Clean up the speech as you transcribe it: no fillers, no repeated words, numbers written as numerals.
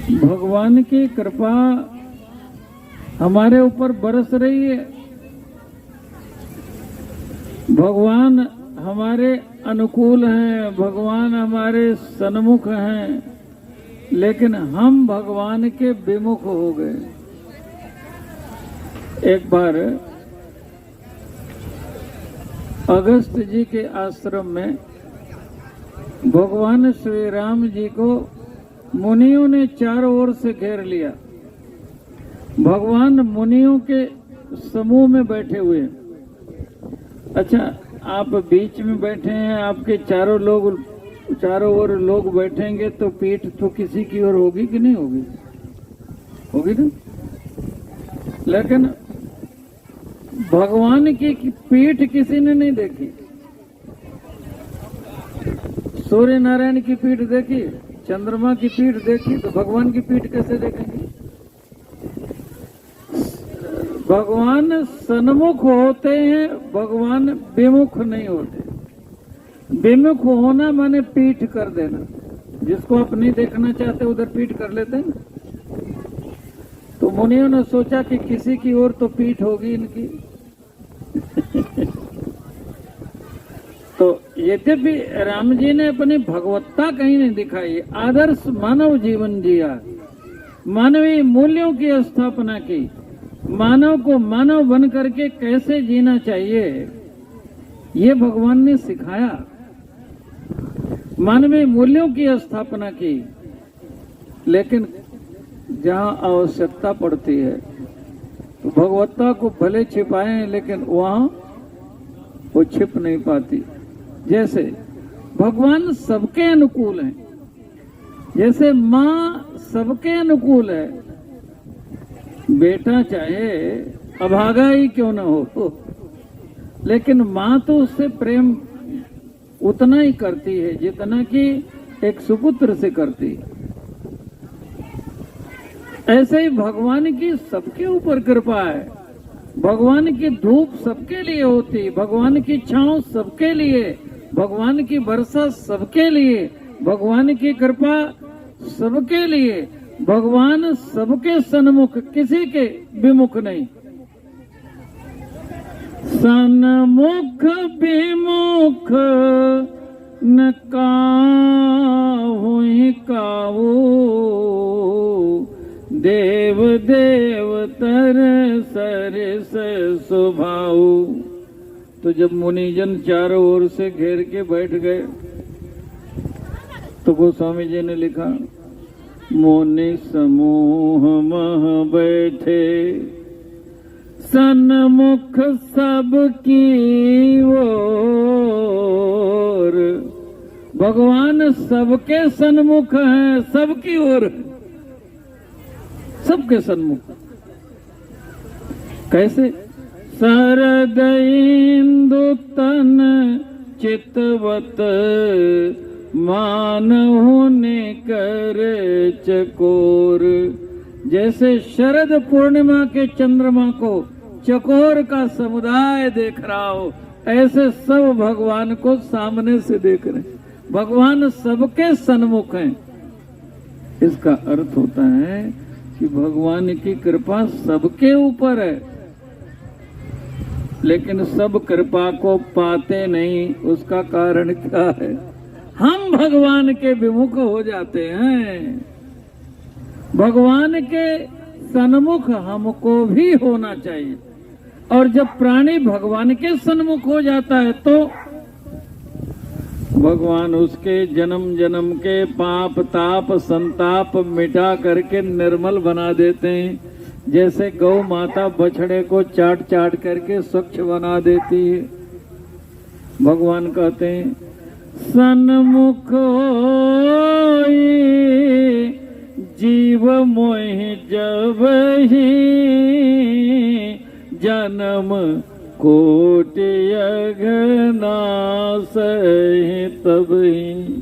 भगवान की कृपा हमारे ऊपर बरस रही है। भगवान हमारे अनुकूल हैं, भगवान हमारे सन्मुख हैं, लेकिन हम भगवान के विमुख हो गए। एक बार अगस्त जी के आश्रम में भगवान श्री राम जी को मुनियों ने चारों ओर से घेर लिया। भगवान मुनियों के समूह में बैठे हुए। अच्छा, आप बीच में बैठे हैं, आपके चारों ओर लोग बैठेंगे तो पीठ तो किसी की ओर होगी कि नहीं होगी? होगी ना। लेकिन भगवान की पीठ किसी ने नहीं देखी। सूर्य नारायण की पीठ देखी, चंद्रमा की पीठ देखी, तो भगवान की पीठ कैसे देखेंगे? भगवान सन्मुख होते हैं, भगवान विमुख नहीं होते। विमुख होना माने पीठ कर देना। जिसको आप नहीं देखना चाहते उधर पीठ कर लेते हैं। तो मुनियों ने सोचा कि किसी की ओर तो पीठ होगी इनकी। तो यद्यपि राम जी ने अपनी भगवत्ता कहीं नहीं दिखाई, आदर्श मानव जीवन जिया, मानवीय मूल्यों की स्थापना की, मानव को मानव बन करके कैसे जीना चाहिए ये भगवान ने सिखाया। मानवीय मूल्यों की स्थापना की, लेकिन जहां आवश्यकता पड़ती है तो भगवत्ता को भले छिपाएं, लेकिन वहां वो छिप नहीं पाती। जैसे भगवान सबके अनुकूल हैं, जैसे माँ सबके अनुकूल है, बेटा चाहे अभागा ही क्यों न हो, लेकिन माँ तो उससे प्रेम उतना ही करती है जितना कि एक सुपुत्र से करती है। ऐसे ही भगवान की सबके ऊपर कृपा है। भगवान की धूप सबके लिए होती, भगवान की छांव सबके लिए, भगवान की वर्षा सबके लिए, भगवान की कृपा सबके लिए। भगवान सबके सन्मुख, किसी के विमुख नहीं। सन्मुख विमुख न काहुँ काऊ, देव देव तर सरस सुभाऊ। तो जब मुनिजन चारों ओर से घेर के बैठ गए तो गोस्वामी जी ने लिखा, मुनि समूह मह बैठे, सन्मुख सबकी ओर। भगवान सबके सन्मुख हैं, सबकी ओर, सबके सन्मुख। कैसे? शरद इंदु तन चितवत, मानहु ने कर चकोर। जैसे शरद पूर्णिमा के चंद्रमा को चकोर का समुदाय देख रहा हो, ऐसे सब भगवान को सामने से देख रहे। भगवान सबके सन्मुख हैं। इसका अर्थ होता है कि भगवान की कृपा सबके ऊपर है, लेकिन सब कृपा को पाते नहीं। उसका कारण क्या है? हम भगवान के विमुख हो जाते हैं। भगवान के सन्मुख हमको भी होना चाहिए। और जब प्राणी भगवान के सन्मुख हो जाता है तो भगवान उसके जन्म जन्म के पाप ताप संताप मिटा करके निर्मल बना देते हैं। जैसे गौ माता बछड़े को चाट चाट करके स्वच्छ बना देती है। भगवान कहते हैं, सन्मुख होई जीव मोहि जब ही, जन्म कोटि अघनासहि तब ही।